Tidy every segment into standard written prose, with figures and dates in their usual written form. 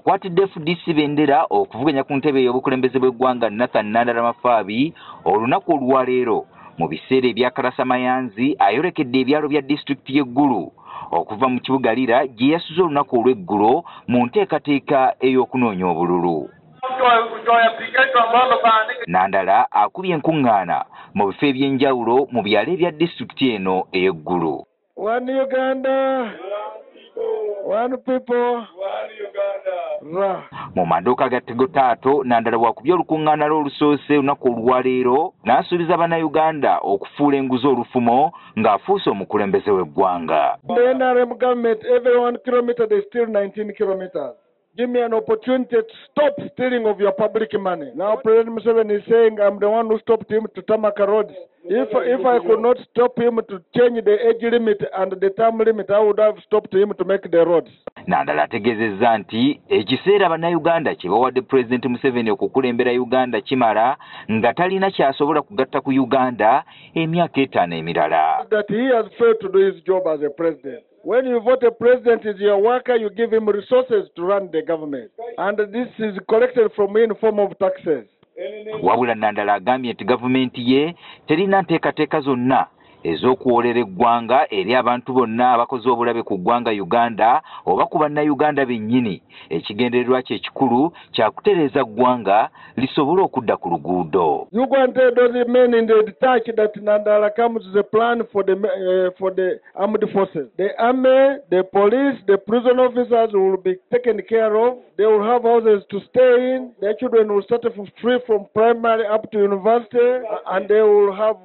akwatidde FDC bendera okuvuganya ku ntebe y'obukulembeze bw'eggwanga Nathan Nandala Mafaabi olunaku olwaleero mu biseera ebyakarasamayanzi ayolekedde ebyalo bya disitulikiti y'Eggulu okuva mu kibuga Lira gye yasuze olunaku olw'eggulo mu nteekateeka ey'okunoonya obululu. Nandala akubye enkuŋŋaana mu bifo eby'enjawulo mu byalo ebya disitulikiti eno ey'Eggulu. One Uganda, one people, Uganda. Mu maduuka ga Tegotaato, Nandala bw'akubye olukuŋŋaana lwe olusoose olunaku olwaleero n'asuubiza bannayuganda okufuula enguzi olufumo ng'afuuse omukulembeze w'eggwanga. The NRM government, every 1 kilometer, they steal 19 kilometers. Give me an opportunity to stop stealing of your public money. Now President Museveni is saying I'm the one who stopped him to tarmac roads. If I could not stop him to change the age limit and the term limit, I would have stopped him to make the roads. Nandala ategeezezza nti ekiseera bannayuganda kye bawadde President Museveni okukulembera Uganda kimala nga talina ky'asobola kugatta ku Uganda emyaka 5 emirala. That he has failed to do his job as a president. When you vote a president is your worker, you give him resources to run the government. And this is collected from him in form of taxes. Wabula Nandala agambye nti gavumenti ye terina nteekateeka zonna ez'okuwoolera eggwanga eri abantu bonna abakoze obulabe ku ggwanga Uganda oba ku bannayuganda bennyini. Ekigendererwa kye ekikulu kya kutereeza ggwanga lisobole okudda ku luguudo. Uganda those men in the detach that Nandala comes with a plan for the armed forces. The army, the police, the prison officers will be taken care of. They will have houses to stay in. Their children will start free from primary up to university, and they will have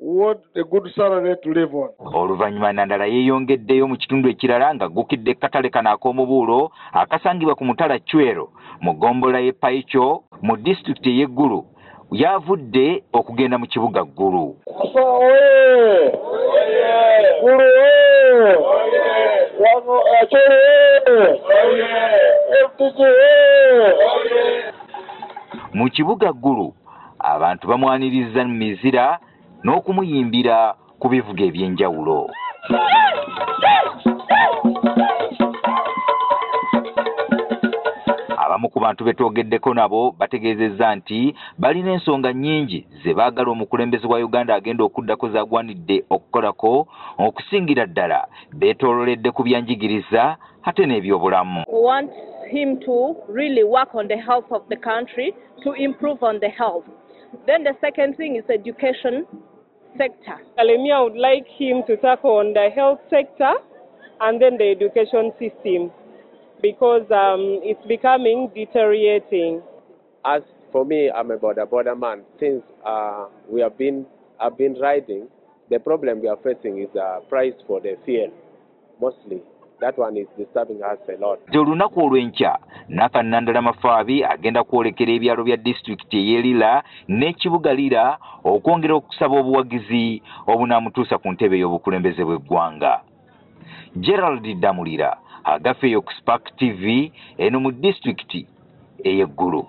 what a good salary to live on. Oluvannyuma Nandala yeeyongeddeyo mu kitundu ekirala nga gukidde katale kano ak'omubuulo akasangibwa ku mutala Chwero mu gombola y'e Paicho mu disitulikiti ey'Eggulu yavudde okugenda mu kibuga Ggulu. Mu kibuga Ggulu abantu bamwaniriza mu mizira n'okumuyimbira ku bivuga eby'enjawulo. Abamu ku bantu betwogeddeko nabo bategeezezza nti balina ensonga nnyingi ze baagala omukulembeze wa Uganda agenda okuddako zagwanidde okukolako okusingira ddala beetoololedde ku byanjigiriza ate n'ebyobulamu. Want him to really work on the health of the country, to improve on the health. Then the second thing is education sector. I would like him to tackle on the health sector and then the education system because it's becoming deteriorating. As for me, I'm a border man. Since I've been riding, the problem we are facing is the price for the fuel, mostly. That one is disturbing us a lot. Olunaku olw'enkya Nathan Nandala Mafaabi agenda kwolekera ebyalo bya disitulikiti ey'e Lira n'ekibuga Lira okwongera okusaba obuwagizi obunaamutuusa ku ntebe y'obukulembeze bw'eggwanga. Gerald Damulira agafeeyo ku Spark TV eno mu disitulikiti ey'Eggulu.